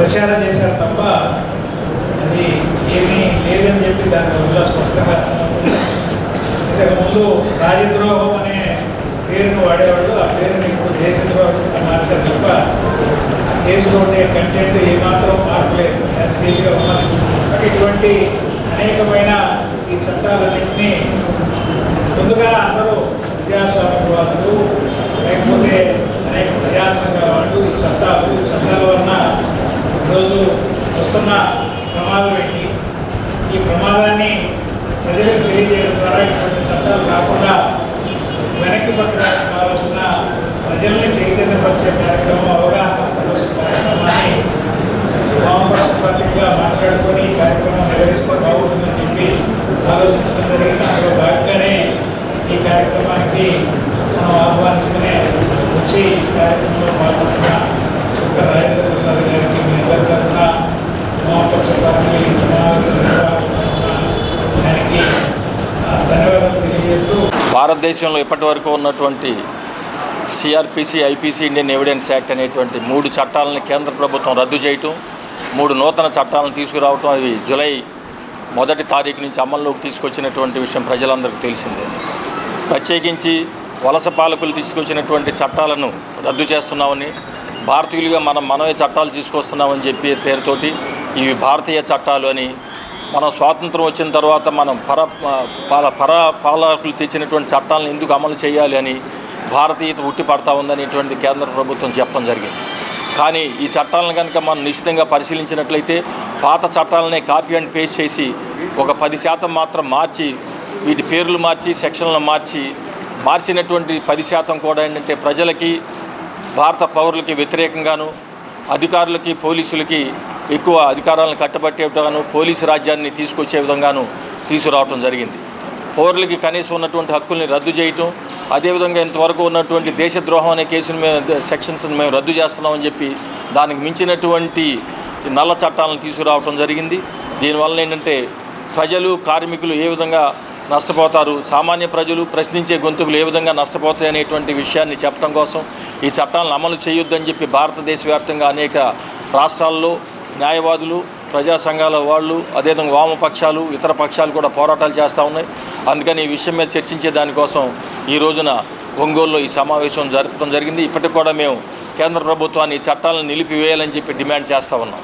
ప్రచారం చేశారు తప్ప అది ఏమీ లేదని చెప్పి దాని స్పష్టంగా ఇంతకుముందు రాజద్రోహం అనే పేరును వాడేవాళ్ళు, ఆ పేరుని ఇప్పుడు దేశద్రోహంగా మార్చారు తప్ప ఆ కేసులో ఉండే కంటెంట్ ఏమాత్రం మార్పులేదు, యాజిటీగా ఉన్నది. ఇటువంటి అనేకమైన ఈ చట్టాలన్నింటినీ ముందుగా అందరూ విద్యాసంఘాలు లేకపోతే అనేక ప్రజా సంఘాల వాళ్ళు ఈ చట్టాల వలన ఈరోజు వస్తున్న ప్రమాదం ఏంటి, ఈ ప్రమాదాన్ని ప్రజలకు తెలియజేయడం ద్వారా ఇటువంటి చట్టాలు కాకుండా వెనక్కి పట్టుకోవాల్సిన ప్రజల్ని చైతన్యపరిచే కార్యక్రమం, అవగాహన సదస్సు కార్యక్రమాన్ని వామపక్ష పార్టీగా మాట్లాడుకొని ఈ కార్యక్రమం నిర్వహిస్తే బాగుంటుందని చెప్పి ఆలోచించడం జరిగింది. అందులో భాగంగానే ఈ కార్యక్రమానికి మనం ఆహ్వానిస్తూనే వచ్చి ఈ కార్యక్రమంలో పాల్గొంటున్న డాక్టర్ రాజేంద్ర ప్రసాద్ గారికి మీ అందరి తరఫున వామపక్ష పార్టీ సమావేశం దానికి ధన్యవాదాలు తెలియజేస్తూ భారతదేశంలో ఇప్పటి వరకు ఉన్నటువంటి CrPC, IPC, Indian evidence act అనేటువంటి 3 చట్టాలను కేంద్ర ప్రభుత్వం రద్దు చేయటం, 3 నూతన చట్టాలను తీసుకురావటం, అవి జూలై 1వ తారీఖు నుంచి అమల్లోకి తీసుకొచ్చినటువంటి విషయం ప్రజలందరికీ తెలిసిందే. ప్రత్యేకించి వలస పాలకులు తీసుకొచ్చినటువంటి చట్టాలను రద్దు చేస్తున్నామని, భారతీయులుగా మనమే చట్టాలు తీసుకొస్తున్నామని చెప్పి పేరుతోటి ఇవి భారతీయ చట్టాలు అని, మనం స్వాతంత్రం వచ్చిన తర్వాత మనం పాలకులు తెచ్చినటువంటి చట్టాలను ఎందుకు అమలు చేయాలి అని భారతీయత ఉట్టిపడతా ఉందనేటువంటి కేంద్ర ప్రభుత్వం చెప్పడం జరిగింది. కానీ ఈ చట్టాలను కనుక మనం నిశ్చితంగా పరిశీలించినట్లయితే పాత చట్టాలనే కాపీ అండ్ పేస్ట్ చేసి ఒక 10% మాత్రం మార్చి, వీటి పేర్లు మార్చి, సెక్షన్లను మార్చినటువంటి 10% కూడా ఏంటంటే ప్రజలకి, భారత పౌరులకి వ్యతిరేకంగాను, అధికారులకి, పోలీసులకి ఎక్కువ అధికారాలను కట్టబట్టేటగాను, పోలీసు రాజ్యాన్ని తీసుకొచ్చే విధంగాను తీసుకురావటం జరిగింది. పౌరులకి కనీసం ఉన్నటువంటి హక్కుల్ని రద్దు చేయటం, అదేవిధంగా ఇంతవరకు ఉన్నటువంటి దేశద్రోహం అనే కేసును సెక్షన్స్ని మేము రద్దు చేస్తున్నామని చెప్పి దానికి మించినటువంటి నల్ల చట్టాలను తీసుకురావటం జరిగింది. దీనివల్ల ఏంటంటే ప్రజలు, కార్మికులు ఏ విధంగా నష్టపోతారు, సామాన్య ప్రజలు, ప్రశ్నించే గొంతుకులు ఏ విధంగా నష్టపోతాయి అనేటువంటి విషయాన్ని చెప్పడం కోసం ఈ చట్టాలను అమలు చేయొద్దని చెప్పి భారతదేశ వ్యాప్తంగా అనేక రాష్ట్రాల్లో న్యాయవాదులు, ప్రజా సంఘాల వాళ్ళు, అదేవిధంగా వామపక్షాలు, ఇతర పక్షాలు కూడా పోరాటాలు చేస్తూ ఉన్నాయి. అందుకని ఈ విషయం మీద చర్చించే దానికోసం ఈ రోజున ఒంగోలులో ఈ సమావేశం జరపడం జరిగింది. ఇప్పటికి కూడా మేము కేంద్ర ప్రభుత్వాన్ని ఈ చట్టాలను నిలిపివేయాలని చెప్పి డిమాండ్ చేస్తూ ఉన్నాం.